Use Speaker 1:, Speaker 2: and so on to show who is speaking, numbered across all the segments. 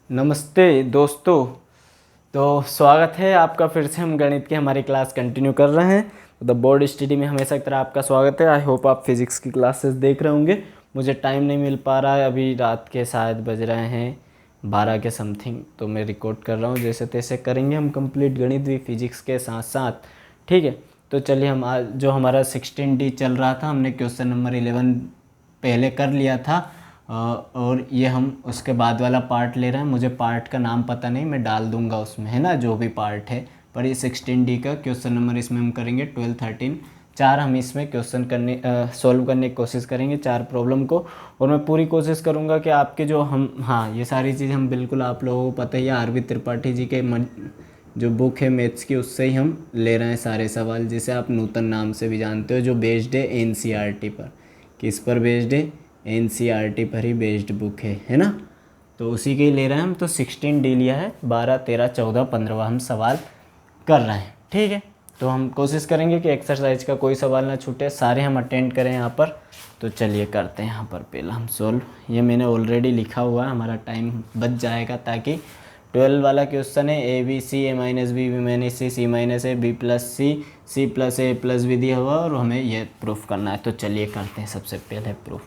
Speaker 1: नमस्ते दोस्तों। तो स्वागत है आपका फिर से। हम गणित की हमारी क्लास कंटिन्यू कर रहे हैं। द बोर्ड स्टडी में हमेशा की तरह आपका स्वागत है। आई होप आप फिज़िक्स की क्लासेस देख रहे होंगे। मुझे टाइम नहीं मिल पा रहा है, अभी रात के शायद बज रहे हैं 12 के समथिंग, तो मैं रिकॉर्ड कर रहा हूँ। जैसे तैसे करेंगे हम कंप्लीट गणित भी फिजिक्स के साथ साथ, ठीक है। तो चलिए, हम आज जो हमारा 16D चल रहा था, हमने क्वेश्चन नंबर 11 पहले कर लिया था और ये हम उसके बाद वाला पार्ट ले रहे हैं। मुझे पार्ट का नाम पता नहीं, मैं डाल दूंगा उसमें, है ना, जो भी पार्ट है। पर ये 16D का क्वेश्चन नंबर इसमें हम करेंगे 12, 13, 4 हम इसमें क्वेश्चन करने सॉल्व करने की कोशिश करेंगे, 4 प्रॉब्लम को। और मैं पूरी कोशिश करूँगा कि आपके जो ये सारी चीज़ हम बिल्कुल, आप लोगों को पता ही है, आर.बी. त्रिपाठी जी के जो बुक है मैथ्स की, उससे ही हम ले रहे हैं सारे सवाल, जिसे आप नूतन नाम से भी जानते हो, जो बेस्ड है NCERT पर। किस पर बेस्ड है? NCERT पर ही बेस्ड बुक है ना। तो उसी के ही ले रहे हैं हम। तो 16D लिया है, 12, 13, 14, 15 हम सवाल कर रहे हैं, ठीक है। तो हम कोशिश करेंगे कि एक्सरसाइज का कोई सवाल ना छूटे, सारे हम अटेंड करें यहाँ पर। तो चलिए करते हैं यहाँ पर पहला हम सॉल्व। ये मैंने ऑलरेडी लिखा हुआ है, हमारा टाइम बच जाएगा, ताकि 12 वाला क्वेश्चन है ABC A-B B C C B+C C+A+ दिया हुआ, और हमें ये प्रूफ करना है। तो चलिए करते हैं सबसे पहले प्रूफ,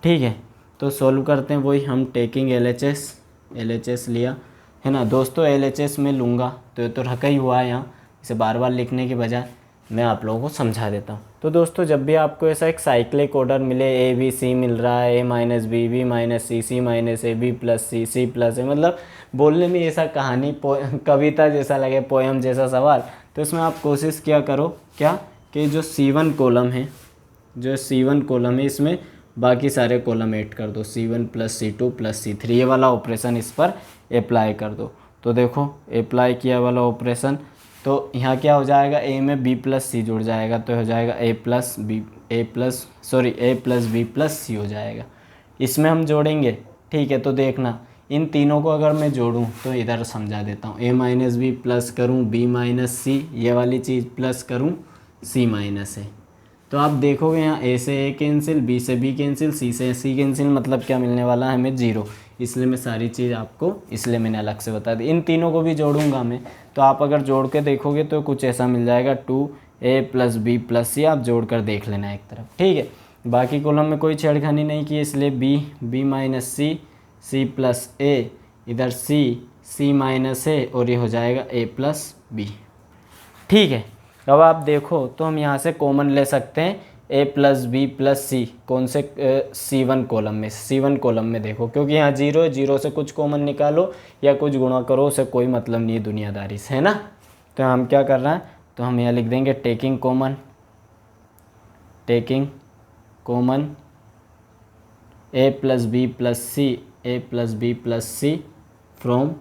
Speaker 1: ठीक है। तो सॉल्व करते हैं। वही हम टेकिंग LHS लिया है ना दोस्तों। LHS में लूँगा तो ये तो रखा ही हुआ है यहाँ, इसे बार बार लिखने की बजाय मैं आप लोगों को समझा देता हूँ। तो दोस्तों, जब भी आपको ऐसा एक साइक्लिक ऑर्डर मिले, ABC मिल रहा है, A-B B-C C-A B+C C+A, मतलब बोलने में ऐसा कहानी कविता जैसा लगे, पोएम जैसा सवाल, तो इसमें आप कोशिश किया करो क्या, कि जो C1 कॉलम है, इसमें बाकी सारे कॉलम ऐड कर दो, C1 + C2 + C3, ये वाला ऑपरेशन इस पर अप्लाई कर दो। तो देखो, अप्लाई किया वाला ऑपरेशन, तो यहाँ क्या हो जाएगा, A में B+C जुड़ जाएगा, तो हो जाएगा A + B + C हो जाएगा। इसमें हम जोड़ेंगे, ठीक है। तो देखना, इन तीनों को अगर मैं जोड़ूं तो इधर समझा देता हूँ। A - B प्लस करूँ B - C, ये वाली चीज़ प्लस करूँ C - A, तो आप देखोगे यहाँ A से A कैंसिल, B से B कैंसिल, C से C कैंसिल, मतलब क्या मिलने वाला है हमें? 0। इसलिए मैं सारी चीज़ आपको, इसलिए मैंने अलग से बता दी। इन तीनों को भी जोड़ूंगा मैं, तो आप अगर जोड़ के देखोगे तो कुछ ऐसा मिल जाएगा, 2A + B + C। आप जोड़ कर देख लेना एक तरफ, ठीक है। बाकी कॉलम में कोई छेड़खानी नहीं की, इसलिए B - C C+A, इधर C - A, और ये हो जाएगा A + B, ठीक है। अब आप देखो, तो हम यहाँ से कॉमन ले सकते हैं A + B + C, कौन से C1 कॉलम में देखो, क्योंकि यहाँ 0 है, 0 से कुछ कॉमन निकालो या कुछ गुणा करो, उसे कोई मतलब नहीं है दुनियादारी से, है ना। तो हम क्या कर रहे हैं, तो हम यहाँ लिख देंगे taking common A + B + C from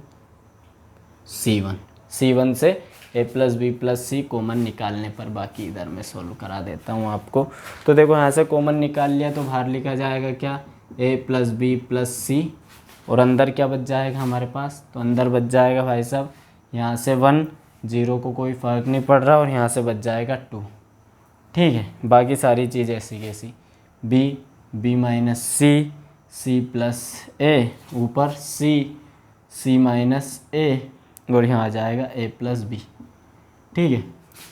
Speaker 1: C1 से A + B + C कॉमन निकालने पर, बाकी इधर मैं सॉल्व करा देता हूँ आपको। तो देखो, यहाँ से कॉमन निकाल लिया, तो बाहर लिखा जाएगा क्या, A + B + C, और अंदर क्या बच जाएगा हमारे पास, तो अंदर बच जाएगा भाई साहब, यहाँ से 1, 0 को कोई फ़र्क नहीं पड़ रहा, और यहाँ से बच जाएगा 2, ठीक है। बाकी सारी चीज़ ऐसी कैसी, B - C ऊपर C - और यहाँ आ जाएगा A + B, ठीक है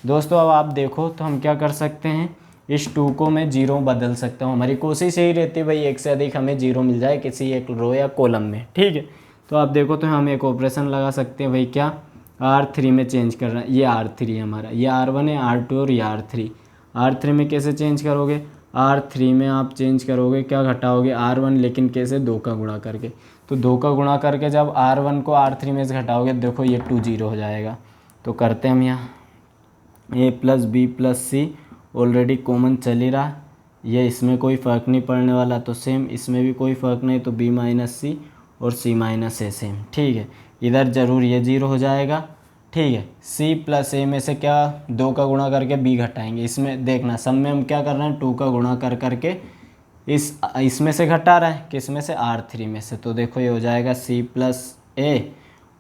Speaker 1: दोस्तों। अब आप देखो, तो हम क्या कर सकते हैं, इस 2 को मैं 0 बदल सकता हूँ। हमारी कोशिश यही रहती है भाई, एक से अधिक हमें 0 मिल जाए किसी एक रो या कॉलम में, ठीक है। तो आप देखो, तो हम एक ऑपरेशन लगा सकते हैं भाई, क्या, R3 में चेंज कर रहे हैं। ये R3 है हमारा, ये R1 है, R2 और ये R3 में कैसे चेंज करोगे, R3 में आप चेंज करोगे, क्या घटाओगे, R1, लेकिन कैसे, 2 का गुणा करके। तो 2 का गुणा करके जब R1 को R3 में से घटाओगे, देखो ये 2 0 हो जाएगा। तो करते हैं हम यहाँ A + B + C, already common चल ही रहा, ये इसमें कोई फ़र्क नहीं पड़ने वाला, तो सेम इसमें भी कोई फ़र्क नहीं, तो B - C और C - A सेम, ठीक है। इधर ज़रूर ये 0 हो जाएगा, ठीक है। C + A में से क्या, 2 का गुणा करके B घटाएंगे। इसमें देखना, सब में हम क्या कर रहे हैं, 2 का गुणा कर करके इसमें से घटा रहा है, किस में से, R3 में से। तो देखो, ये हो जाएगा C + A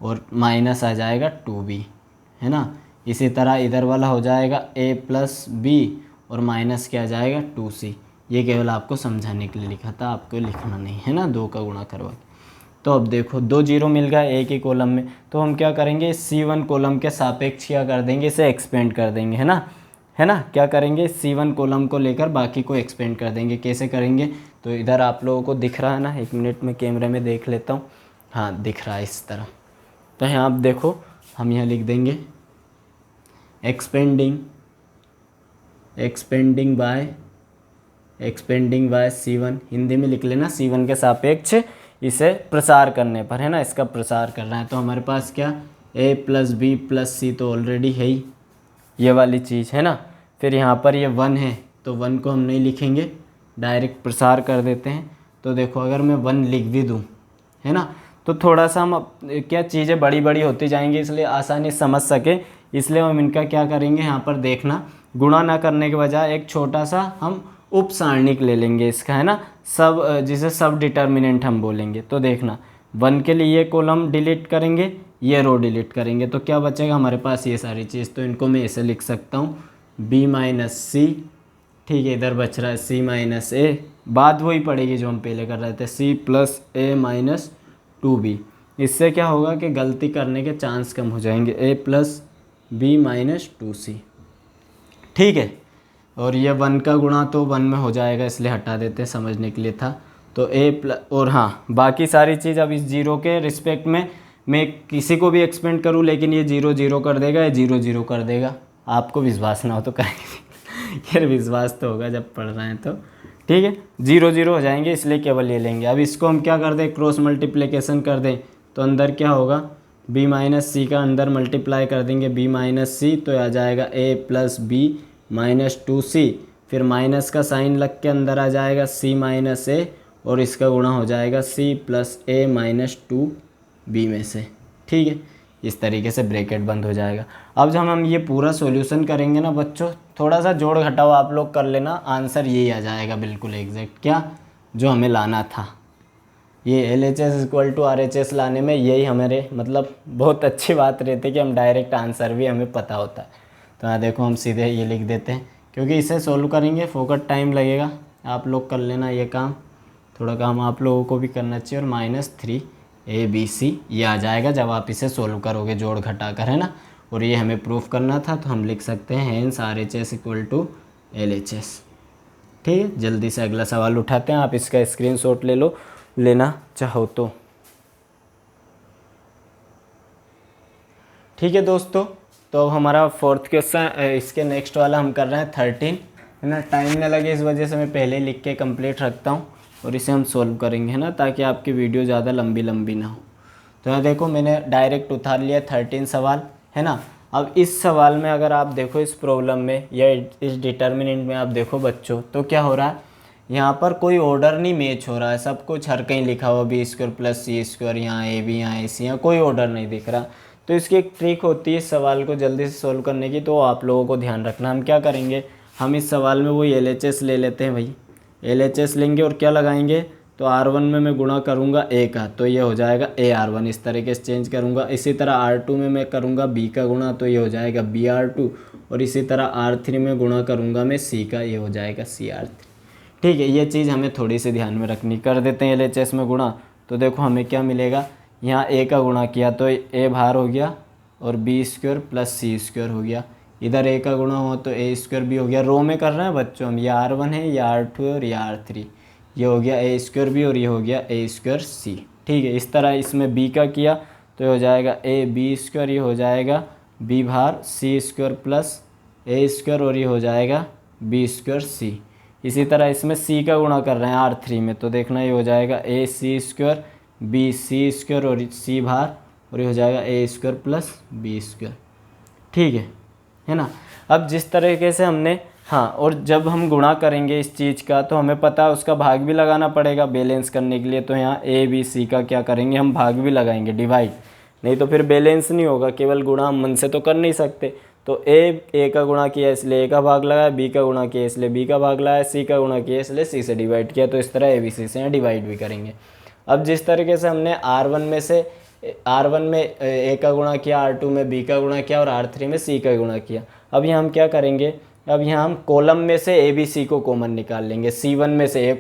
Speaker 1: और माइनस आ जाएगा 2B, है ना। इसी तरह इधर वाला हो जाएगा A + B और माइनस क्या आ जाएगा, 2C। ये केवल आपको समझाने के लिए लिखा था, आपको लिखना नहीं है ना, 2 का गुणा करवा के। तो अब देखो 2 जीरो मिल गया एक ही कॉलम में, तो हम क्या करेंगे C1 कॉलम के सापेक्ष क्या कर देंगे, इसे एक्सपेंड कर देंगे, है ना, क्या करेंगे C1 कॉलम को लेकर बाकी को एक्सपेंड कर देंगे। कैसे करेंगे, तो इधर आप लोगों को दिख रहा है ना, 1 मिनट में कैमरे में देख लेता हूँ, हाँ दिख रहा है इस तरह। तो यहाँ आप देखो हम यहाँ लिख देंगे एक्सपेंडिंग बाय C1, हिंदी में लिख लेना C1 के सापेक्ष इसे प्रसार करने पर, है ना, इसका प्रसार करना है। तो हमारे पास क्या A + B + C तो ऑलरेडी है ही, ये वाली चीज़ है ना। फिर यहाँ पर ये 1 है तो 1 को हम नहीं लिखेंगे, डायरेक्ट प्रसार कर देते हैं। तो देखो अगर मैं 1 लिख भी दूँ, है ना, तो थोड़ा सा हम क्या चीज़ें बड़ी बड़ी होती जाएंगी, इसलिए आसानी समझ सके, इसलिए हम इनका क्या करेंगे, यहाँ पर देखना गुणा ना करने के बजाय एक छोटा सा हम उप सारणिक ले लेंगे इसका, है ना, सब जिसे सब डिटर्मिनेंट हम बोलेंगे। तो देखना 1 के लिए ये कॉलम डिलीट करेंगे, ये रो डिलीट करेंगे, तो क्या बचेगा हमारे पास ये सारी चीज़। तो इनको मैं ऐसे लिख सकता हूँ B - C, ठीक है, इधर बच रहा है C - A, बात वही पड़ेगी जो हम पहले कर रहे थे, C + A - 2B। इससे क्या होगा कि गलती करने के चांस कम हो जाएंगे, A + B - 2C, ठीक है। और ये 1 का गुणा तो 1 में हो जाएगा, इसलिए हटा देते हैं, समझने के लिए था। तो और हाँ बाकी सारी चीज़ अब इस जीरो के रिस्पेक्ट में मैं किसी को भी एक्सपेंड करूँ, लेकिन ये 0 0 कर देगा, ये 0 0 कर देगा। आपको विश्वास ना हो तो करेंगे यार, विश्वास तो होगा जब पढ़ रहे हैं तो, ठीक है। 0 0 हो जाएंगे, इसलिए केवल ये लेंगे। अब इसको हम क्या कर दें, क्रॉस मल्टीप्लिकेशन कर दें, तो अंदर क्या होगा, B - C का अंदर मल्टीप्लाई कर देंगे B - C, तो आ जाएगा A + B - 2C, फिर माइनस का साइन लग के अंदर आ जाएगा C - A, और इसका गुणा हो जाएगा C + A - 2B में से, ठीक है। इस तरीके से ब्रैकेट बंद हो जाएगा। अब जब हम ये पूरा सॉल्यूशन करेंगे ना बच्चों, थोड़ा सा जोड़ घटाव आप लोग कर लेना, आंसर यही आ जाएगा बिल्कुल एग्जैक्ट, क्या जो हमें लाना था। ये LHS = RHS लाने में यही हमारे मतलब बहुत अच्छी बात रहती है कि हम डायरेक्ट आंसर भी हमें पता होता है। तो यहाँ देखो हम सीधे ये लिख देते हैं, क्योंकि इसे सोल्व करेंगे फोकट टाइम लगेगा, आप लोग कर लेना ये काम, थोड़ा काम आप लोगों को भी करना चाहिए। और -3ABC ये आ जाएगा जब आप इसे सोल्व करोगे जोड़ घटा कर, है ना। और ये हमें प्रूफ करना था, तो हम लिख सकते हैं हेंस RHS = LHS, ठीक है। जल्दी से अगला सवाल उठाते हैं, आप इसका स्क्रीनशॉट ले लो, लेना चाहो तो, ठीक है दोस्तों। तो हमारा 4th क्वेश्चन, इसके नेक्स्ट वाला हम कर रहे हैं 13, है ना। टाइम ना लगे इस वजह से मैं पहले लिख के कंप्लीट रखता हूँ, और इसे हम सोल्व करेंगे, है ना, ताकि आपकी वीडियो ज़्यादा लंबी ना हो। तो यहाँ देखो मैंने डायरेक्ट उतार लिया 13 सवाल, है ना। अब इस सवाल में अगर आप देखो इस प्रॉब्लम में या इस डिटर्मिनेंट में आप देखो बच्चों, तो क्या हो रहा है, यहाँ पर कोई ऑर्डर नहीं मैच हो रहा है, सब कुछ हर कहीं लिखा हुआ B² + C², यहाँ AB, यहाँ AC, यहाँ कोई ऑर्डर नहीं दिख रहा। तो इसकी एक ट्रिक होती है इस सवाल को जल्दी से सोल्व करने की, तो आप लोगों को ध्यान रखना। हम क्या करेंगे, हम इस सवाल में वही LHS ले लेते हैं भाई, LHS लेंगे और क्या लगाएंगे, तो R1 में मैं गुणा करूँगा A का, तो ये हो जाएगा AR1, इस तरीके से चेंज करूँगा। इसी तरह R2 में मैं करूँगा B का गुणा, तो ये हो जाएगा BR2, और इसी तरह R3 में गुणा करूँगा मैं C का, ये हो जाएगा CR3, ठीक है। ये चीज़ हमें थोड़ी सी ध्यान में रखनी। कर देते हैं LHS में गुणा, तो देखो हमें क्या मिलेगा, यहाँ A का गुणा किया तो A बाहर हो गया, और B² + C² हो गया। इधर A का गुणा हो तो A² भी हो गया। रो में कर रहे हैं बच्चों हम, ये R1 है, ये R2 है, और ये R3, ये हो गया A² B, और ये हो गया A² C, ठीक है। इस तरह इसमें B का किया तो ये हो जाएगा AB², ये हो जाएगा B बाहर C² + A², और ये हो जाएगा B² C। इसी तरह इसमें C का गुणा कर रहे हैं R3 में, तो देखना ये हो जाएगा AC² BC² और C बाहर, और ये हो जाएगा A² + B², ठीक है ना। अब जिस तरीके से हमने, हाँ, और जब हम गुणा करेंगे इस चीज़ का तो हमें पता है उसका भाग भी लगाना पड़ेगा बैलेंस करने के लिए। तो यहाँ ABC का क्या करेंगे, हम भाग भी लगाएंगे, डिवाइड, नहीं तो फिर बैलेंस नहीं होगा। केवल गुणा हम मन से तो कर नहीं सकते। तो A का गुणा किया इसलिए A का भाग लगाया, B का गुणा किया इसलिए B का भाग लगाया, C का गुणा किया इसलिए C से डिवाइड किया। तो इस तरह ABC से यहाँ डिवाइड भी करेंगे। अब जिस तरीके से हमने R1 में A का गुणा किया, R2 में B का गुणा किया, और R3 में C का गुणा किया। अब यहाँ हम क्या करेंगे, अब यहाँ हम कॉलम में से ए बी सी को कॉमन निकाल लेंगे। C1 में से ए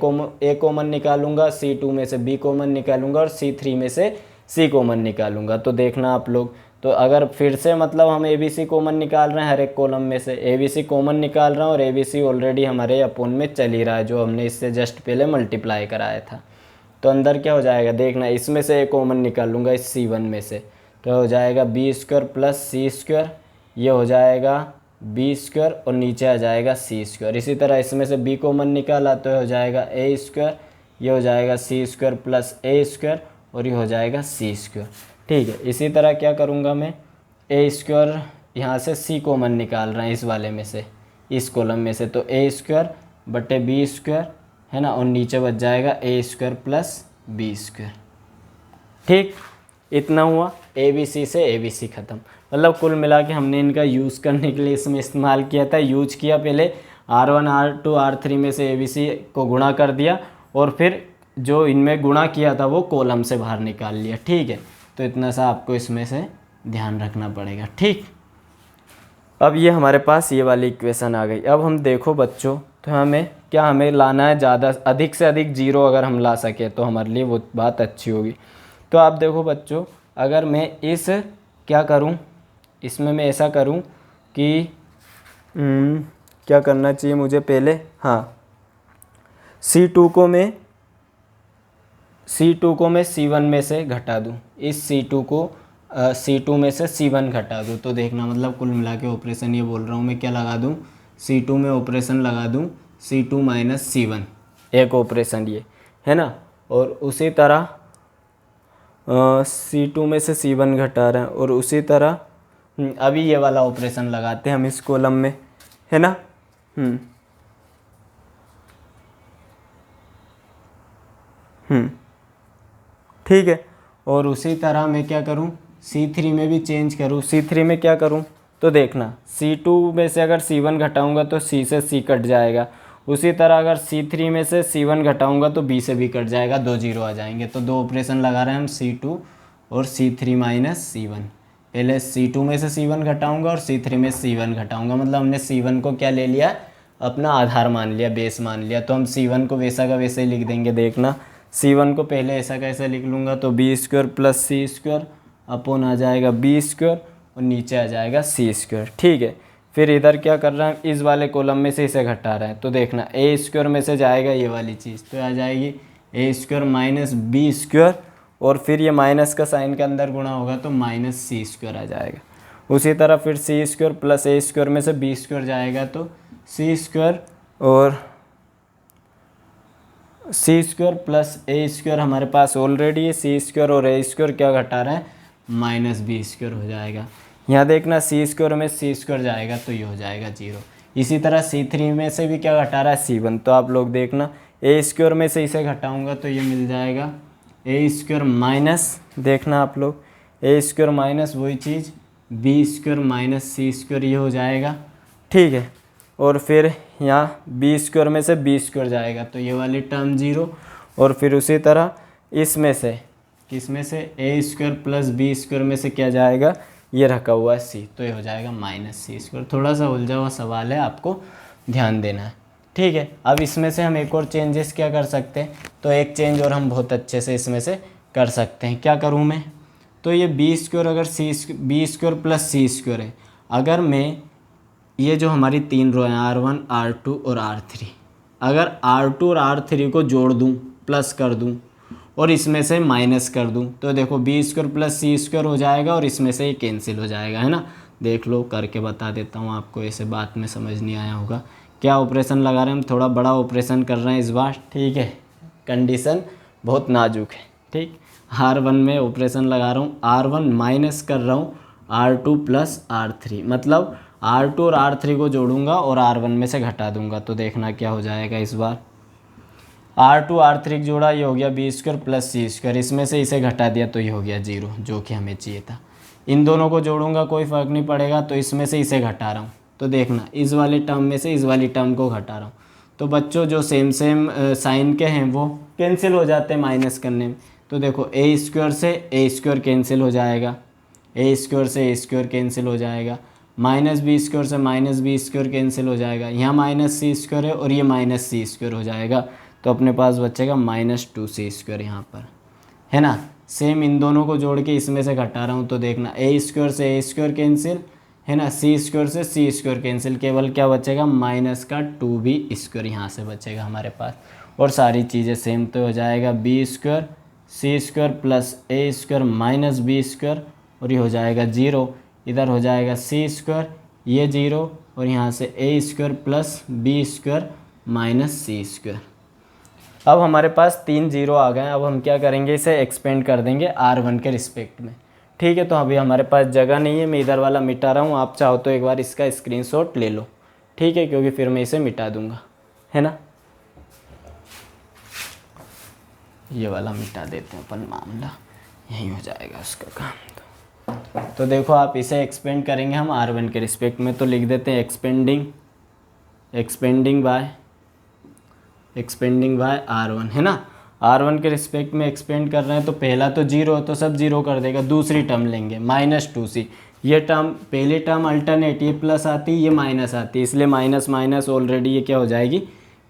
Speaker 1: कॉमन निकालूंगा, C2 में से B कॉमन निकालूंगा और C3 में से C कॉमन निकालूंगा। तो देखना आप लोग, तो अगर फिर से मतलब हम ए बी सी कॉमन निकाल रहे हैं हर एक कॉलम में से, ए बी सी कॉमन निकाल रहा हूँ और ए बी सी ऑलरेडी हमारे अपोन में चल ही रहा है जो हमने इससे जस्ट पहले मल्टीप्लाई कराया था। तो अंदर क्या हो जाएगा देखना, इसमें से ए कॉमन निकालूंगा इस C1 में से, तो हो जाएगा B² प्लस C², ये हो जाएगा B² और नीचे आ जाएगा C²। इसी तरह इसमें से B कॉमन निकाला तो हो जाएगा A², ये हो जाएगा C² प्लस A² और ये हो जाएगा C²। ठीक है, इसी तरह क्या करूँगा मैं, A² यहाँ से C कॉमन निकाल रहे हैं इस वाले में से, इस कॉलम में से, तो A² बटे B² है ना, और नीचे बच जाएगा A² प्लस B²। ठीक, इतना हुआ। ABC से ABC ख़त्म। मतलब कुल मिला के हमने इनका यूज़ करने के लिए इसमें इस्तेमाल किया था। यूज किया पहले R1 R2 R3 में से ABC को गुणा कर दिया और फिर जो इनमें गुणा किया था वो कॉलम से बाहर निकाल लिया। ठीक है, तो इतना सा आपको इसमें से ध्यान रखना पड़ेगा। ठीक, अब ये हमारे पास ये वाली इक्वेशन आ गई। अब हम देखो बच्चों, तो हमें लाना है ज़्यादा, अधिक से अधिक जीरो अगर हम ला सके तो हमारे लिए वो बात अच्छी होगी। तो आप देखो बच्चों, अगर मैं इस क्या करूं, इसमें मैं ऐसा करूं कि क्या करना चाहिए मुझे पहले, हाँ, C2 को मैं C1 में से घटा दूं, इस C2 को C2 में से C1 घटा दूं। तो देखना मतलब कुल मिला के ऑपरेशन ये बोल रहा हूँ मैं, क्या लगा दूं, C2 में ऑपरेशन लगा दूं C2 माइनस C1, एक ऑपरेशन ये है ना। और उसी तरह C2 में से C1 घटा रहे हैं और उसी तरह अभी ये वाला ऑपरेशन लगाते हैं हम इस कॉलम में, है ना। ठीक है, और उसी तरह मैं क्या करूं, C3 में भी चेंज करूं। C3 में क्या करूं, तो देखना C2 में से अगर C1 घटाऊंगा तो C से C कट जाएगा। उसी तरह अगर C3 में से C1 घटाऊंगा तो B से B कट जाएगा, 2 जीरो आ जाएंगे। तो दो ऑपरेशन लगा रहे हैं हम C2 और C3 माइनस C1। पहले C2 में से C1 घटाऊंगा और C3 में C1 घटाऊंगा, मतलब हमने C1 को क्या ले लिया, अपना आधार मान लिया, बेस मान लिया। तो हम C1 को वैसा का वैसे ही लिख देंगे। देखना C1 को पहले ऐसा कैसे लिख लूँगा, तो B² प्लस C² अपोन आ जाएगा B² और नीचे आ जाएगा C²। ठीक है, फिर इधर क्या कर रहे हैं, इस वाले कॉलम में से इसे घटा रहे हैं। तो देखना A² में से जाएगा ये वाली चीज़, तो आ जाएगी A² माइनस B² और फिर ये माइनस का साइन के अंदर गुणा होगा तो माइनस C² आ जाएगा। उसी तरह फिर C² प्लस A² में से B² जाएगा तो C² और C² प्लस A² हमारे पास ऑलरेडी है। C² और A² क्या घटा रहे हैं, माइनस B² हो जाएगा। यहाँ देखना C² में C² जाएगा तो ये हो जाएगा 0। इसी तरह C3 में से भी क्या घटा रहा है, C1। तो आप लोग देखना A² में से इसे घटाऊंगा तो ये मिल जाएगा A² माइनस, देखना आप लोग A² माइनस वही चीज़ B² माइनस C² ये हो जाएगा। ठीक है, और फिर यहाँ B² में से B² जाएगा तो ये वाली टर्म 0। और फिर उसी तरह इसमें से किसमें से A² प्लस B² में से क्या जाएगा, ये रखा हुआ है C, तो ये हो जाएगा माइनस C²। थोड़ा सा उलझा हुआ सवाल है, आपको ध्यान देना है। ठीक है, अब इसमें से हम एक और चेंजेस क्या कर सकते हैं, तो एक चेंज और हम बहुत अच्छे से इसमें से कर सकते हैं। क्या करूँ मैं, तो ये B² अगर B² प्लस C² है, अगर मैं ये जो हमारी 3 रो हैं R1 R2 और R3, अगर R2 और R3 को जोड़ दूँ, प्लस कर दूँ और इसमें से माइनस कर दूँ, तो देखो B² प्लस C² हो जाएगा और इसमें से ये कैंसिल हो जाएगा, है ना। देख लो, करके बता देता हूँ आपको, ऐसे बात में समझ नहीं आया होगा। क्या ऑपरेशन लगा रहे हैं हम, थोड़ा बड़ा ऑपरेशन कर रहे हैं इस बार। ठीक है, कंडीशन बहुत नाजुक है। ठीक, R1 में ऑपरेशन लगा रहा हूँ, R1 माइनस कर रहा हूँ R2 प्लस R3, मतलब R2 और R3 को जोड़ूंगा और R1 में से घटा दूंगा। तो देखना क्या हो जाएगा इस बार, R2 R3 जोड़ा, ये हो गया B² प्लस C², इसमें से इसे घटा दिया तो ये हो गया 0, जो कि हमें चाहिए था। इन दोनों को जोड़ूंगा कोई फ़र्क नहीं पड़ेगा, तो इसमें से इसे घटा रहा हूँ। तो देखना इस वाले टर्म में से इस वाली टर्म को घटा रहा हूँ। तो बच्चों जो सेम साइन के हैं वो कैंसिल हो जाते हैं माइनस करने में। तो देखो A² से A² कैंसिल हो जाएगा, A² से A² कैंसिल हो जाएगा, माइनस बी स्क्वायर से माइनस बी स्क्वायर कैंसिल हो जाएगा, यहाँ माइनस सी स्क्वायर है और ये माइनस सी स्क्वायर हो जाएगा, तो अपने पास बचेगा माइनस 2c स्क्वायर यहाँ पर, है ना। सेम इन दोनों को जोड़ के इसमें से घटा रहा हूँ, तो देखना ए स्क्वायर से ए स्क्वायर कैंसिल, है ना, सी स्क्वायर से सी स्क्वायर कैंसिल, केवल क्या बचेगा माइनस का 2b स्क्वायर यहाँ से बचेगा हमारे पास। और सारी चीज़ें सेम, तो हो जाएगा बी स्क्वायर सी स्क्वायर प्लस ए स्क्वायर माइनस बी स्क्वायर, और ये हो जाएगा 0, इधर हो जाएगा सी स्क्वायर, ये 0, और यहाँ से a square plus B square minus c square. अब हमारे पास 3 0 आ गए हैं। अब हम क्या करेंगे, इसे एक्सपेंड कर देंगे r1 के रिस्पेक्ट में, ठीक है। तो अभी हमारे पास जगह नहीं है, मैं इधर वाला मिटा रहा हूँ, आप चाहो तो एक बार इसका स्क्रीनशॉट ले लो, ठीक है, क्योंकि फिर मैं इसे मिटा दूंगा, है ना। ये वाला मिटा देते हैं अपन, मामला यही हो जाएगा उसका काम। तो देखो आप इसे एक्सपेंड करेंगे हम r1 के रिस्पेक्ट में, तो लिख देते हैं एक्सपेंडिंग बाय r1, है ना। r1 के रिस्पेक्ट में एक्सपेंड कर रहे हैं, तो पहला तो 0 तो सब 0 कर देगा, दूसरी टर्म लेंगे माइनस 2c, ये टर्म पहली टर्म अल्टरनेट, ये प्लस आती ये माइनस आती, इसलिए माइनस माइनस ऑलरेडी ये क्या हो जाएगी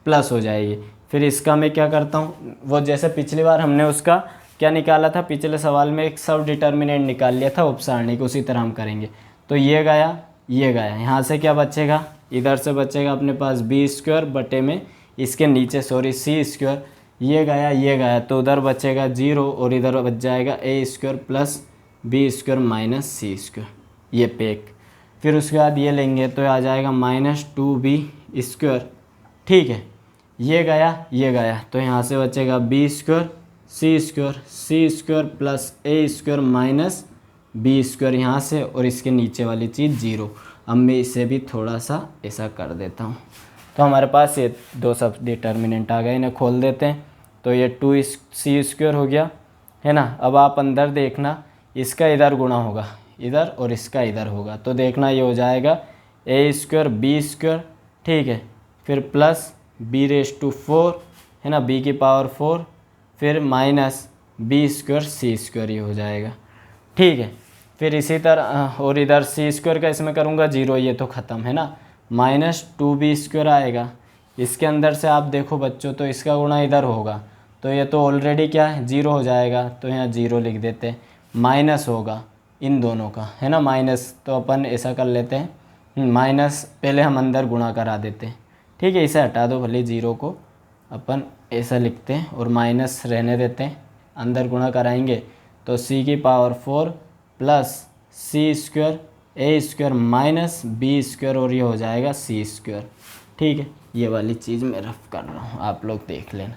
Speaker 1: प्लस हो जाएगी। फिर इसका मैं क्या करता हूँ, वो जैसे पिछली बार हमने उसका क्या निकाला था, पिछले सवाल में एक सब डिटर्मिनेंट निकाल लिया था उपसारणिक, उसी तरह हम करेंगे। तो ये गया, यहाँ से क्या बचेगा, इधर से बचेगा अपने पास बी स्क्वायर बटे में इसके नीचे सी स्क्वायर, ये गया, तो उधर बचेगा 0 और इधर बच जाएगा a square plus B square minus c square, ये पेक। फिर उसके बाद ये लेंगे तो आ जाएगा माइनस 2b स्क्वायर, ठीक है। ये गया, तो यहाँ से बचेगा बी स्क्वायर सी स्क्वायर प्लस ए स्क्वायर माइनस बी स्क्वायर यहाँ से, और इसके नीचे वाली चीज़ 0। अब मैं इसे भी थोड़ा सा ऐसा कर देता हूँ, तो हमारे पास ये 2 सब डिटर्मिनेंट आ गए, इन्हें खोल देते हैं। तो ये 2c स्क्वायर हो गया, है ना। अब आप अंदर देखना, इसका इधर गुणा होगा इधर और इसका इधर होगा, तो देखना ये हो जाएगा ए स्क्वायर बी स्क्वायर, ठीक है, फिर प्लस b⁴, है ना, b की पावर 4, फिर माइनस बी स्क्वायर सी स्क्वायर, ये हो जाएगा, ठीक है। फिर इसी तरह और इधर सी स्क्वायर का इसमें करूँगा 0, ये तो ख़त्म, है ना, माइनस 2b स्क्वायर आएगा। इसके अंदर से आप देखो बच्चों, तो इसका गुणा इधर होगा, तो ये तो ऑलरेडी क्या है 0 हो जाएगा, तो यहाँ 0 लिख देते हैं। माइनस होगा इन दोनों का, है ना, माइनस, तो अपन ऐसा कर लेते हैं, माइनस पहले हम अंदर गुणा करा देते हैं, ठीक है। इसे हटा दो भले, 0 को अपन ऐसा लिखते हैं और माइनस रहने देते हैं, अंदर गुणा कराएंगे तो c की power 4 plus C square a square minus B square, और ये हो जाएगा सी स्क्वायर, ठीक है। ये वाली चीज़ मैं रफ कर रहा हूँ, आप लोग देख लेना,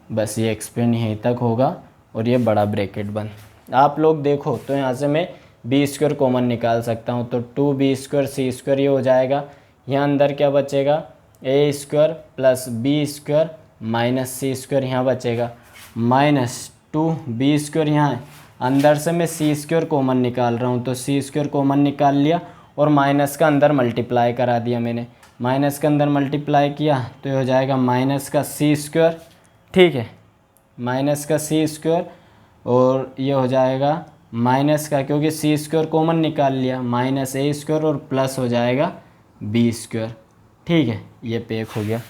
Speaker 1: बस ये एक्सपेंड यहीं तक होगा और ये बड़ा ब्रैकेट बंद। आप लोग देखो तो यहाँ से मैं बी स्क्वायर कॉमन निकाल सकता हूँ, तो 2b स्क्वायर सी स्क्वायर ये हो जाएगा। यहाँ अंदर क्या बचेगा, a square plus B square minus c square यहाँ बचेगा, माइनस 2b स्क्वायर यहाँ है। अंदर से मैं सी स्क्वायर कॉमन निकाल रहा हूँ, तो सी स्क्वायर कॉमन निकाल लिया और माइनस का अंदर मल्टीप्लाई करा दिया मैंने, माइनस के अंदर मल्टीप्लाई किया तो ये हो जाएगा माइनस का सी स्क्वायर, ठीक है, माइनस का सी स्क्वायर, और ये हो जाएगा माइनस का, क्योंकि सी स्क्वायर कॉमन निकाल लिया, माइनस ए स्क्वायर और प्लस हो जाएगा बी स्क्वायर, ठीक है। ये पेक हो गया।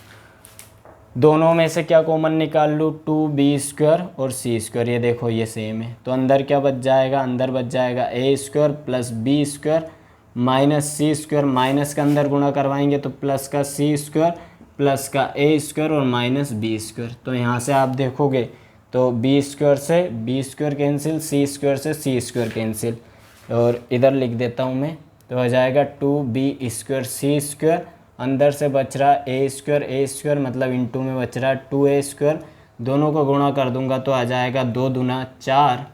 Speaker 1: दोनों में से क्या कॉमन निकाल लूँ, 2b स्क्वायर और सी स्क्वायर, ये देखो ये सेम है, तो अंदर क्या बच जाएगा, अंदर बच जाएगा a square plus B square minus c square, minus का अंदर गुणा करवाएंगे तो प्लस का सी स्क्वायर प्लस का ए स्क्वायर और माइनस बी स्क्वायर। तो यहाँ से आप देखोगे तो बी स्क्वायर से बी स्क्वायर कैंसिल, सी स्क्वायर से सी स्क्वायर कैंसिल, और इधर लिख देता हूँ मैं, तो हो जाएगा 2b स्क्वायर सी स्क्वायर, अंदर से बच रहा ए स्क्वायर मतलब इनटू में बच रहा 2a स्क्वायर, दोनों को गुणा कर दूंगा तो आ जाएगा 2 दूना 4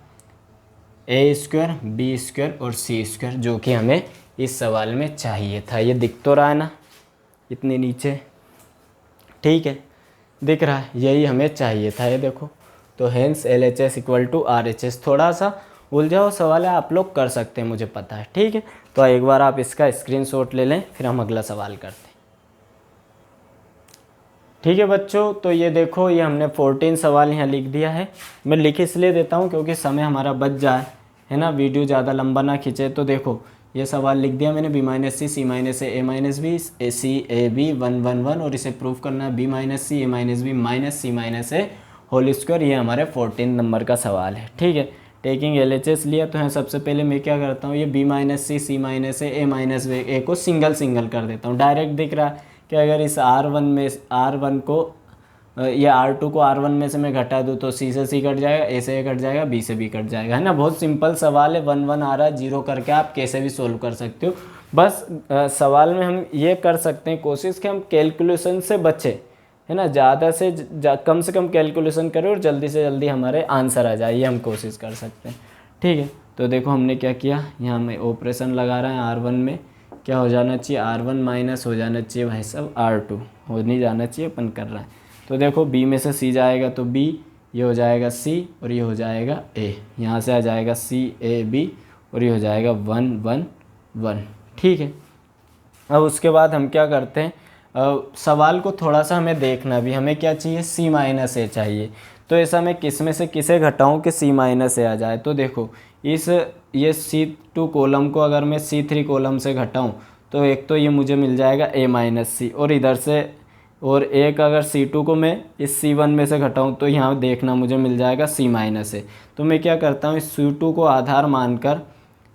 Speaker 1: ए स्क्वायर बी स्क्वायर और सी स्क्वायर, जो कि हमें इस सवाल में चाहिए था। ये दिख तो रहा है ना इतने नीचे, ठीक है, दिख रहा है, यही हमें चाहिए था, ये देखो। तो hence LHS equal to RHS, थोड़ा सा उलझा हुआ सवाल है, आप लोग कर सकते हैं, मुझे पता है, ठीक है। तो एक बार आप इसका स्क्रीनशॉट ले लें, फिर हम अगला सवाल करते हैं, ठीक है बच्चों। तो ये देखो, ये हमने 14 सवाल यहाँ लिख दिया है। मैं लिख इसलिए देता हूँ क्योंकि समय हमारा बच जाए, है ना, वीडियो ज़्यादा लंबा ना खींचे। तो देखो ये सवाल लिख दिया मैंने, B minus C minus A minus B C A B 1 1 1, और इसे प्रूफ करना है B minus C A minus B minus C minus A whole square. ये हमारे 14 नंबर का सवाल है। ठीक है, टेकिंग LHS लिया तो यहाँ सबसे पहले मैं क्या करता हूँ, ये B minus C minus A minus ए को सिंगल सिंगल कर देता हूँ। डायरेक्ट दिख रहा है कि अगर इस R1 को ये R2 को R1 में से मैं घटा दूँ तो C से C कट जाएगा, A से A कट जाएगा, B से B कट जाएगा, है ना। बहुत सिंपल सवाल है, 1 1 आ रहा है, 0 करके आप कैसे भी सोल्व कर सकते हो। बस सवाल में हम ये कर सकते हैं कोशिश कि हम कैलकुलेशन से बचें, है ना, ज़्यादा से कम कैलकुलेशन करें और जल्दी से जल्दी हमारे आंसर आ जाए, ये हम कोशिश कर सकते हैं। ठीक है, तो देखो हमने क्या किया, यहाँ मैं ऑपरेशन लगा रहा है R1 में, क्या हो जाना चाहिए, R1 माइनस हो जाना चाहिए भाई साहब R2, हो नहीं जाना चाहिए, अपन कर रहा है। तो देखो B में से C जाएगा तो B, ये हो जाएगा C और ये हो जाएगा A, यहाँ से आ जाएगा CAB और ये हो जाएगा 1 1 1। ठीक है, अब उसके बाद हम क्या करते हैं, सवाल को थोड़ा सा हमें देखना भी, हमें क्या चाहिए, C माइनस ए चाहिए। तो ऐसा मैं किस में से किसे घटाऊं कि C माइनस ए आ जाए। तो देखो ये C2 कॉलम को अगर मैं C3 कॉलम से घटाऊं तो एक तो ये मुझे मिल जाएगा A माइनस सी, और इधर से और एक अगर C2 को मैं इस C1 में से घटाऊं तो यहाँ देखना मुझे मिल जाएगा C माइनस ए। तो मैं क्या करता हूँ, इस C2 को आधार मानकर,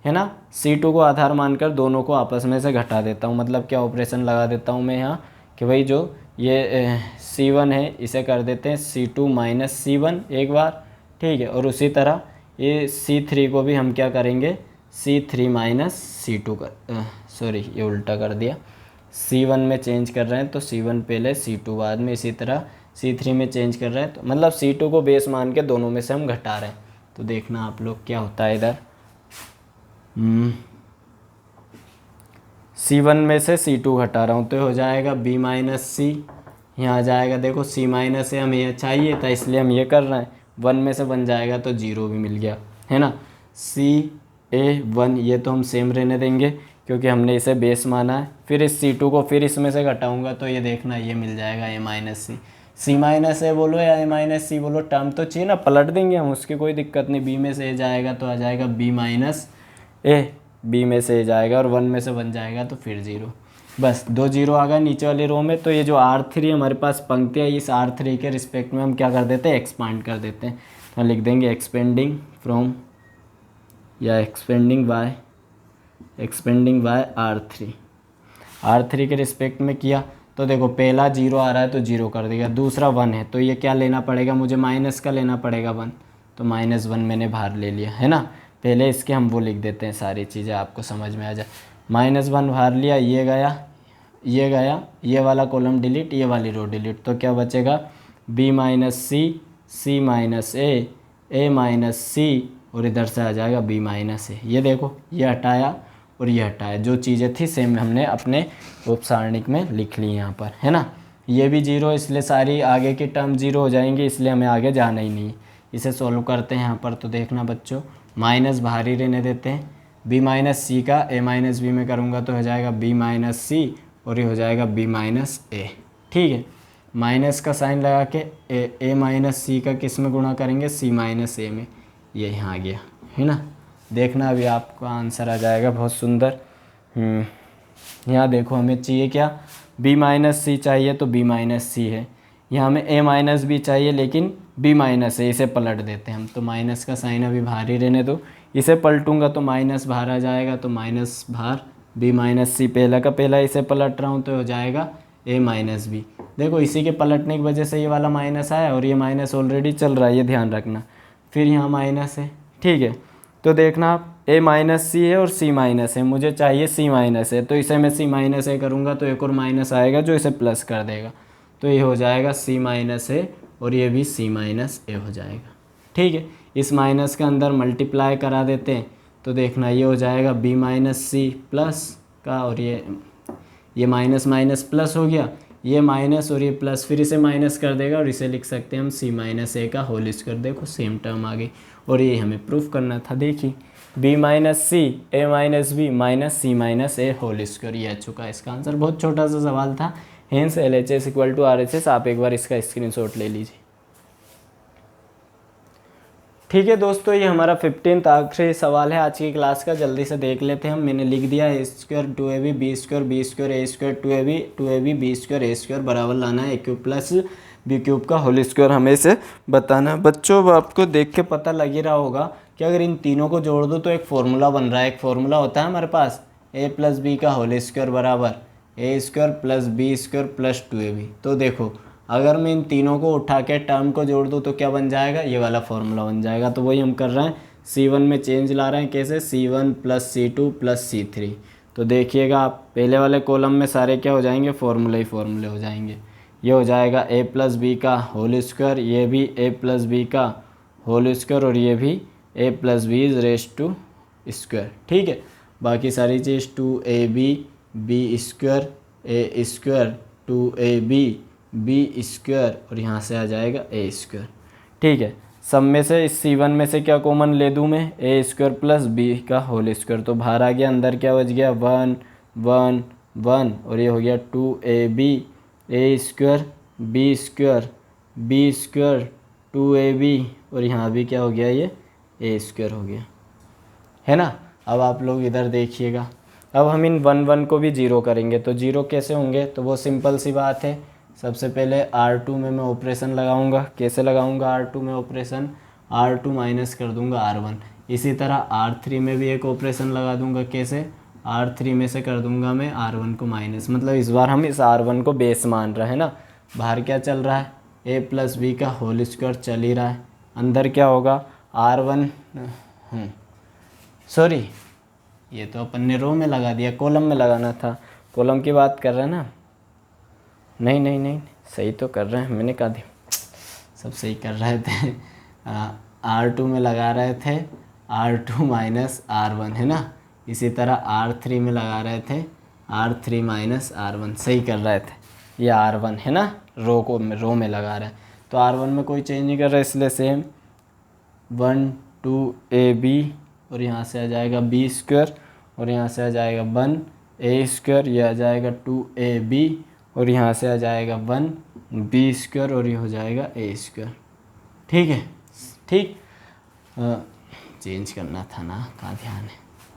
Speaker 1: है ना, C2 को आधार मानकर दोनों को आपस में से घटा देता हूँ। मतलब क्या ऑपरेशन लगा देता हूँ मैं यहाँ कि भाई जो ये C1 है इसे कर देते हैं C2 माइनस C1 एक बार। ठीक है, और उसी तरह ये C3 को भी हम क्या करेंगे, C3 माइनस C2 कर, सॉरी ये उल्टा कर दिया, C1 में चेंज कर रहे हैं तो C1 पहले C2 बाद में, इसी तरह C3 में चेंज कर रहे हैं तो मतलब C2 को बेस मान के दोनों में से हम घटा रहे हैं। तो देखना आप लोग क्या होता है इधर, C1 में से C2 घटा रहा हूँ तो हो जाएगा B माइनस सी, यहाँ आ जाएगा देखो C माइनस ए हमें ये चाहिए था इसलिए हम ये कर रहे हैं, 1 में से बन जाएगा तो 0 भी मिल गया, है ना। CA1 ये तो हम सेम रहने देंगे क्योंकि हमने इसे बेस माना है। फिर इस C2 को फिर इसमें से घटाऊंगा तो ये देखना ये मिल जाएगा A minus c. C minus a बोलो या A माइनस सी बोलो, टर्म तो चाहिए ना, पलट देंगे हम, उसकी कोई दिक्कत नहीं। B में से A जाएगा तो आ जाएगा B माइनस ए, B में से A जाएगा और 1 में से बन जाएगा तो फिर 0। बस 2 0 आ गया नीचे वाली रो में। तो ये जो R3 हमारे पास पंक्ति है, इस R3 के रिस्पेक्ट में हम क्या कर देते हैं, एक्सपांड कर देते हैं। तो लिख देंगे एक्सपेंडिंग फ्रॉम या एक्सपेंडिंग बाय R3 के रिस्पेक्ट में किया तो देखो पहला 0 आ रहा है तो 0 कर देगा, दूसरा 1 है तो ये क्या लेना पड़ेगा मुझे, माइनस का लेना पड़ेगा 1, तो -1 मैंने बाहर ले लिया, है ना। पहले इसके हम वो लिख देते हैं, सारी चीज़ें आपको समझ में आ जाए। -1 बाहर लिया, ये गया, ये वाला कॉलम डिलीट, ये वाली रो डिलीट, तो क्या बचेगा B minus c, C minus A minus c, और इधर से आ जाएगा B माइनस ए। ये देखो ये हटाया और ये हटाया, जो चीज़ें थी सेम हमने अपने उपसारणिक में लिख ली यहाँ पर, है ना। ये भी 0 इसलिए सारी आगे की टर्म 0 हो जाएंगी, इसलिए हमें आगे जाना ही नहीं। इसे सॉल्व करते हैं यहाँ पर, तो देखना बच्चों माइनस बाहर ही रहने देते हैं। B माइनस सी का A माइनस बी में करूँगा तो हो जाएगा B माइनस सी और ये हो जाएगा B माइनस ए। ठीक है, माइनस का साइन लगा के A माइनस सी का किस में गुणा करेंगे, C माइनस ए में, ये यहाँ आ गया, है ना। देखना अभी आपका आंसर आ जाएगा बहुत सुंदर। यहाँ देखो हमें चाहिए क्या, B माइनस सी चाहिए तो B माइनस सी है, यहाँ हमें A माइनस बी चाहिए लेकिन B माइनस है, इसे पलट देते हैं हम। तो माइनस का साइन अभी बाहर ही रहने दो, इसे पलटूंगा तो माइनस बाहर आ जाएगा, तो माइनस बाहर, B माइनस सी पहला का पहला इसे पलट रहा हूँ तो हो जाएगा A माइनस बी। देखो इसी के पलटने की वजह से ये वाला माइनस आया और ये माइनस ऑलरेडी चल रहा है, ये ध्यान रखना। फिर यहाँ माइनस है, ठीक है, तो देखना आप A माइनस सी है और C माइनस है, मुझे चाहिए C माइनस है, तो इसे मैं C माइनस ए करूँगा तो एक और माइनस आएगा जो इसे प्लस कर देगा, तो ये हो जाएगा C माइनस ए और ये भी C माइनस ए हो जाएगा। ठीक है, इस माइनस के अंदर मल्टीप्लाई करा देते हैं तो देखना ये हो जाएगा B माइनस सी प्लस का, और ये माइनस माइनस प्लस हो गया, ये माइनस और ये प्लस, फिर इसे माइनस कर देगा और इसे लिख सकते हैं हम C माइनस ए का होल स्क्वायर। देखो सेम टर्म आ गई, और ये हमें प्रूफ करना था। देखिए B minus C A minus B minus C minus A whole square, ये आ चुका है इसका आंसर। बहुत छोटा सा सवाल था, hence LHS equal to RHS। आप एक बार इसका स्क्रीनशॉट ले लीजिए। ठीक है दोस्तों, ये हमारा 15th आखिरी सवाल है आज की क्लास का। जल्दी से देख लेते हैं हम। मैंने लिख दिया ए square 2ab b square a square 2ab b square a square बराबर लाना है ए क्यूब प्लस बी क्यूब का होल स्क्वायर हमें इसे बताना है। बच्चों अब आपको देख के पता लग ही रहा होगा कि अगर इन तीनों को जोड़ दो तो एक फॉर्मूला बन रहा है। एक फॉर्मूला होता है हमारे पास ए प्लस बी का होल स्क्वायर बराबर a square plus B square plus 2ab। तो देखो अगर मैं इन तीनों को उठा के टर्म को जोड़ दूँ तो क्या बन जाएगा, ये वाला फॉर्मूला बन जाएगा। तो वही हम कर रहे हैं, C1 में चेंज ला रहे हैं। कैसे, C1 plus C2 plus C3। तो देखिएगा आप पहले वाले कॉलम में सारे क्या हो जाएंगे, फॉर्मूले ही फॉर्मूले हो जाएंगे। ये हो जाएगा ए प्लस बी का होल स्क्वायर, ये भी ए प्लस बी का होल स्क्वायर और ये भी a plus b is raise to square. ठीक है, बाकी सारी चीज़ 2ab b square a square 2ab b square और यहाँ से आ जाएगा ए स्क्वायर। ठीक है, सब में से इस C1 में से क्या कॉमन ले दूँ मैं, ए स्क्वायर प्लस बी का होल स्क्वायर। तो बाहर आ गया, अंदर क्या बच गया 1 1 1 और ये हो गया 2ab ए स्क्वायर बी स्क्वायर 2ab और यहाँ भी क्या हो गया, ये ए स्क्वायर हो गया, है ना। अब आप लोग इधर देखिएगा, अब हम इन 1 1 को भी जीरो करेंगे। तो जीरो कैसे होंगे, तो वो सिंपल सी बात है। सबसे पहले R2 में मैं ऑपरेशन लगाऊंगा। कैसे लगाऊंगा R2 में ऑपरेशन, R2 माइनस कर दूंगा R1। इसी तरह R3 में भी एक ऑपरेशन लगा दूंगा। कैसे, R3 में से कर दूंगा मैं R1 को माइनस। मतलब इस बार हम इस R1 को बेस मान रहे हैं ना। बाहर क्या चल रहा है, ए प्लस बी का होल स्क्वायर चल ही रहा है। अंदर क्या होगा R1, सॉरी ये तो अपन ने रो में लगा दिया, कॉलम में लगाना था। कॉलम की बात कर रहे हैं ना, नहीं सही तो कर रहे हैं, मैंने कहा दी सब सही कर रहे थे। R2 में लगा रहे थे R2 माइनस R1, है ना। इसी तरह R3 में लगा रहे थे R3 माइनस R1, सही कर रहे थे। ये R1 है ना, रो में लगा रहे हैं। तो R1 में कोई चेंज नहीं कर रहा, इसलिए सेम 1 2ab और यहाँ से आ जाएगा बी स्क्वायर और यहाँ से आ जाएगा 1 ए स्क्वायर, ये आ जाएगा 2ab और यहाँ से आ जाएगा 1 बी स्क्वायर और ये हो जाएगा ए स्क्वायर। ठीक है, ठीक। चेंज करना था ना, कहाँ ध्यान है।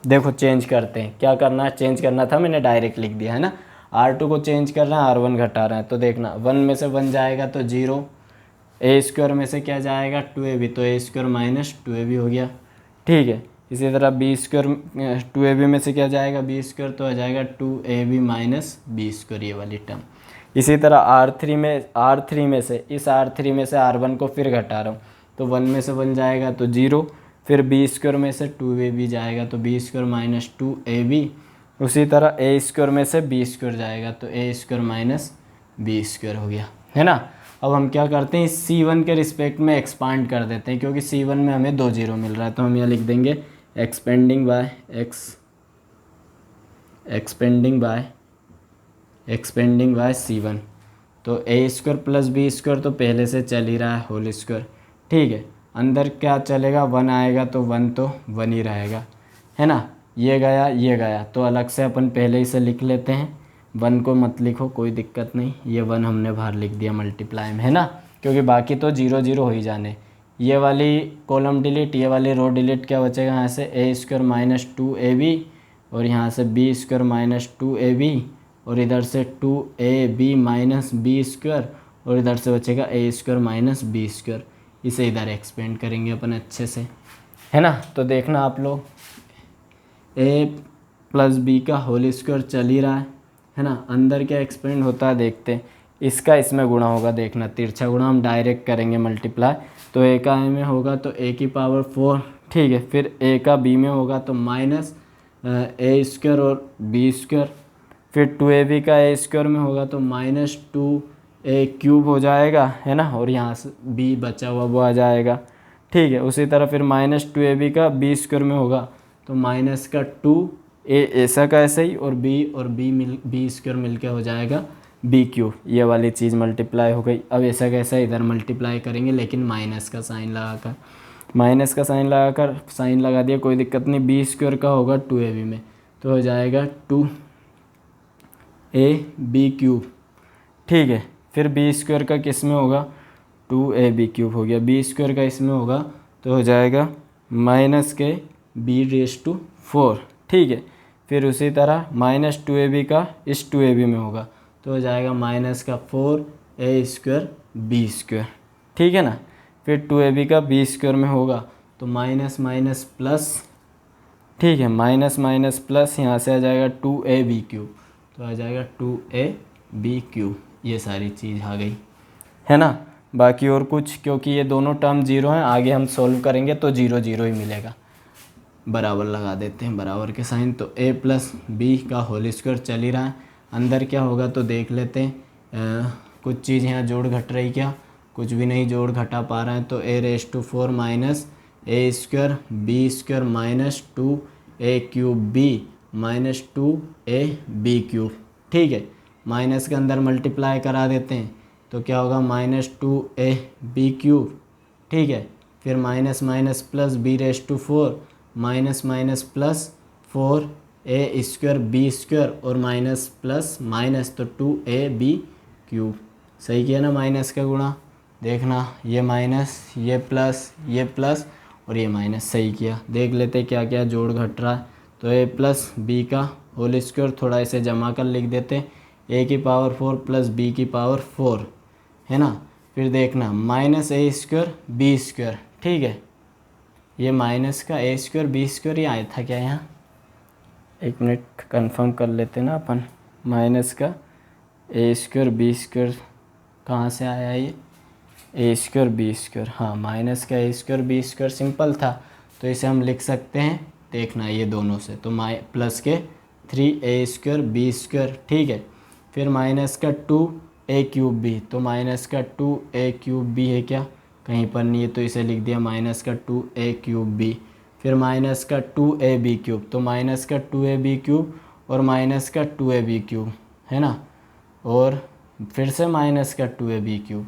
Speaker 1: देखो चेंज करते हैं, क्या करना है, चेंज करना था, मैंने डायरेक्ट लिख दिया है ना। R2 को चेंज कर रहे हैं, R1 घटा रहे हैं। तो देखना 1 में से 1 जाएगा तो 0, ए स्क्वायर में से क्या जाएगा 2ab, तो ए स्क्वायर माइनस 2ab हो गया। ठीक है, इसी तरह बी स्क्वायर 2ab में से क्या जाएगा बी स्क्वायर, तो आ जाएगा 2ab माइनस बी स्क्वायर, ये वाली टर्म। इसी तरह R3 में से इस R3 में से R1 को फिर घटा रहा हूँ। तो 1 में से 1 जाएगा तो 0, फिर बी स्क्वायर में से 2ab जाएगा तो बी स्क्वायर माइनस 2ab। उसी तरह ए स्क्वायर में से बी स्क्वायर जाएगा तो A square minus B square हो गया, है ना। अब हम क्या करते हैं, इस C1 के रिस्पेक्ट में एक्सपांड कर देते हैं, क्योंकि C1 में हमें 2 0 मिल रहा है। तो हम यहाँ लिख देंगे एक्सपेंडिंग बाय C1। तो A square plus B square तो पहले से चल ही रहा है, होल स्क्वायर। ठीक है, अंदर क्या चलेगा, 1 आएगा तो 1 तो 1 ही रहेगा, है ना। ये गया तो अलग से अपन पहले ही से लिख लेते हैं। 1 को मत लिखो, कोई दिक्कत नहीं, ये 1 हमने बाहर लिख दिया मल्टीप्लाई में, है ना, क्योंकि बाकी तो 0 0 हो ही जाने। ये वाली कॉलम डिलीट, ये वाली रो डिलीट, क्या बचेगा यहाँ से ए स्क्वायर माइनस 2ab और यहाँ से बी स्क्वायर माइनस 2ab और इधर से 2ab माइनस बी स्क्वायर और इधर से बचेगा a square minus B square. इसे इधर एक्सपेंड करेंगे अपन अच्छे से, है ना। तो देखना आप लोग, ए प्लस बी का होल स्क्वायर चल ही रहा है ना। अंदर क्या एक्सपेंड होता है देखते हैं। इसका इसमें गुणा होगा, देखना तिरछा गुणा हम डायरेक्ट करेंगे मल्टीप्लाई। तो ए का ए में होगा तो ए की पावर 4, ठीक है। फिर ए का बी में होगा तो माइनस ए स्क्वायर और बी स्क्वायर। फिर 2ab का ए स्क्वायर में होगा तो माइनस 2a क्यूब हो जाएगा, है ना। और यहाँ से b बचा हुआ वो आ जाएगा, ठीक है। उसी तरह फिर माइनस 2ab का बी स्क्वायर में होगा तो माइनस का 2a ऐसा का ऐसा ही और b स्क्वायर मिल के हो जाएगा b क्यूब। ये वाली चीज़ मल्टीप्लाई हो गई। अब ऐसा कैसा इधर मल्टीप्लाई करेंगे, लेकिन माइनस का साइन लगाकर साइन लगा दिया, कोई दिक्कत नहीं। बी स्क्वायर का होगा 2ab में तो हो जाएगा 2ab क्यूब, ठीक है। फिर बी स्क्वायर का किस में होगा 2ab क्यूब हो गया। बी स्क्वायर का इसमें होगा तो हो जाएगा माइनस के b⁴, ठीक है। फिर उसी तरह -2ab का इस 2ab में होगा तो हो जाएगा -4a² b², ठीक है ना। फिर 2ab का b² में होगा तो माइनस माइनस प्लस, ठीक है, माइनस माइनस प्लस यहाँ से आ जाएगा 2ab³ तो आ जाएगा 2ab³, ये सारी चीज़ आ गई, है ना। बाकी और कुछ, क्योंकि ये दोनों टर्म जीरो हैं, आगे हम सोल्व करेंगे तो 0 0 ही मिलेगा। बराबर लगा देते हैं, बराबर के साइन। तो a + b का होल स्क्वायर चल ही रहा है, अंदर क्या होगा तो देख लेते हैं। कुछ चीज़ यहाँ जोड़ घट रही, क्या कुछ भी नहीं जोड़ घटा पा रहे हैं। तो a⁴ minus a² b² minus 2a³ minus 2ab³, ठीक है। माइनस के अंदर मल्टीप्लाई करा देते हैं तो क्या होगा -2ab³, ठीक है। फिर minus minus plus b⁴ minus minus plus 4a² b² और माइनस प्लस माइनस तो 2ab³, सही किया ना। माइनस का गुणा देखना, ये माइनस ये प्लस और ये माइनस, सही किया। देख लेते क्या क्या जोड़ घट रहा है। तो a + b का होल स्क्वायर थोड़ा इसे जमा कर लिख देते, a⁴ प्लस b⁴, है ना। फिर देखना -a² b², ठीक है। ये माइनस का a² b² ही आया था क्या यहाँ, एक मिनट कंफर्म कर लेते ना अपन। माइनस का a² b² कहाँ से आया ये, a² b², हाँ माइनस का a² b² सिंपल था तो इसे हम लिख सकते हैं, देखना ये दोनों से। तो प्लस के 3a² b², ठीक है। फिर माइनस का 2a³ तो माइनस का 2a³ है क्या, कहीं पर नहीं है तो इसे लिख दिया माइनस का 2a³ फिर माइनस का 2ab³ तो माइनस का 2ab³ और माइनस का 2ab³, है ना। और फिर से माइनस का 2ab³,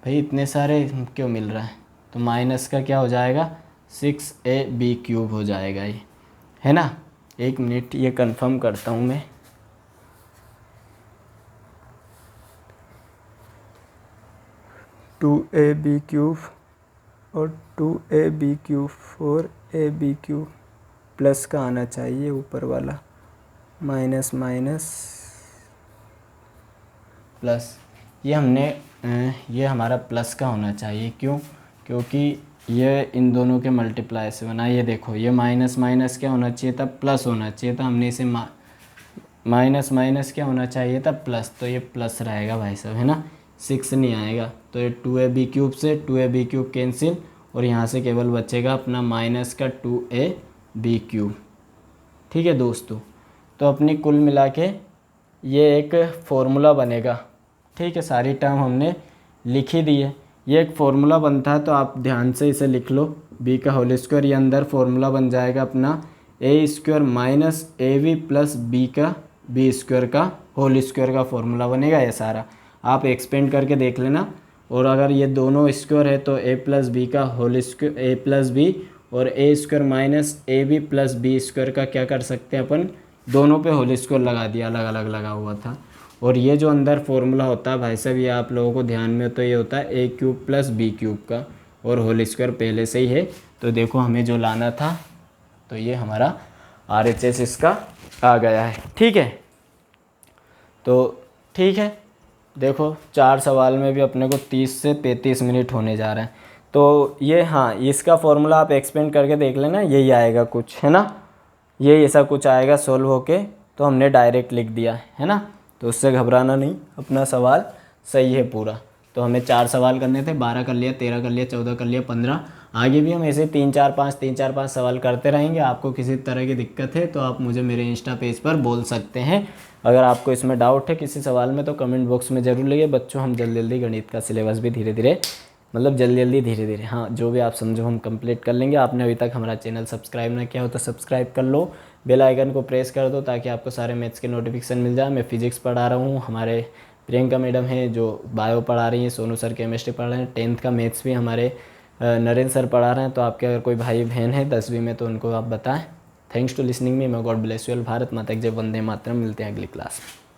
Speaker 1: भाई इतने सारे क्यों मिल रहा है। तो माइनस का क्या हो जाएगा 6ab³ हो जाएगा ये, है ना। एक मिनट ये कंफर्म करता हूँ मैं। टू ab³ और 2ab³ 4ab³ प्लस का आना चाहिए ऊपर वाला, माइनस माइनस प्लस, ये हमने ये हमारा प्लस का होना चाहिए, क्यों, क्योंकि ये इन दोनों के मल्टीप्लाई से बना। ये देखो ये माइनस माइनस क्या होना चाहिए था, प्लस होना चाहिए था। हमने इसे माइनस माइनस क्या होना चाहिए था, प्लस, तो ये प्लस रहेगा भाई साहब, है ना। 6 नहीं आएगा तो ये 2ab³ से 2ab³ कैंसिल और यहाँ से केवल बचेगा अपना माइनस का 2ab³, ठीक है दोस्तों। तो अपनी कुल मिला के ये एक फ़ॉर्मूला बनेगा, ठीक है। सारी टर्म हमने लिख ही दी है, ये एक फ़ॉर्मूला बनता है तो आप ध्यान से इसे लिख लो। b का होल स्क्वायर, ये अंदर फॉर्मूला बन जाएगा अपना a² minus ab plus b का b² का होल स्क्वायर का फॉर्मूला बनेगा ये सारा। आप एक्सपेंड करके देख लेना। और अगर ये दोनों स्क्वायर है तो a + b का होल स्क्वायर a + b और a² minus ab plus b² का क्या कर सकते हैं अपन, दोनों पे होल स्क्वायर लगा दिया, अलग अलग लगा हुआ था। और ये जो अंदर फॉर्मूला होता है भाई साहब, ये आप लोगों को ध्यान में तो ये होता है a³ + b³ का, और होल स्क्वायर पहले से ही है। तो देखो हमें जो लाना था तो ये हमारा RHS इसका आ गया है, ठीक है। तो ठीक है, देखो 4 सवाल में भी अपने को 30 से 35 मिनट होने जा रहे हैं। तो ये हाँ, इसका फॉर्मूला आप एक्सपेंड करके देख लेना, यही आएगा कुछ, है ना। ये ऐसा कुछ आएगा सोल्व होके, तो हमने डायरेक्ट लिख दिया है ना। तो उससे घबराना नहीं, अपना सवाल सही है पूरा। तो हमें 4 सवाल करने थे, 12 कर लिया, 13 कर लिया, 14 कर लिया, 15। आगे भी हम ऐसे 3 4 5 सवाल करते रहेंगे। आपको किसी तरह की दिक्कत है तो आप मुझे मेरे इंस्टा पेज पर बोल सकते हैं। अगर आपको इसमें डाउट है किसी सवाल में तो कमेंट बॉक्स में ज़रूर लिखिए। बच्चों हम जल्दी जल्दी गणित का सिलेबस भी धीरे धीरे, मतलब जल्दी धीरे धीरे, हाँ जो भी आप समझो हम कंप्लीट कर लेंगे। आपने अभी तक हमारा चैनल सब्सक्राइब ना किया हो तो सब्सक्राइब कर लो, बेल आइकन को प्रेस कर दो ताकि आपको सारे मैथ्स के नोटिफिकेशन मिल जाए। मैं फिजिक्स पढ़ा रहा हूँ, हमारे प्रियंका मैडम है जो बायो पढ़ा रही हैं, सोनू सर केमिस्ट्री पढ़ा रहे हैं, 10th का मैथ्स भी हमारे नरेंद्र सर पढ़ा रहे हैं। तो आपके अगर कोई भाई बहन है 10वीं में तो उनको आप बताएं। थैंक्स टू लिसनिंग मी, मैं God bless you all. Bharat माता की जय, वंदे मातरम। मिलते हैं अगली क्लास में।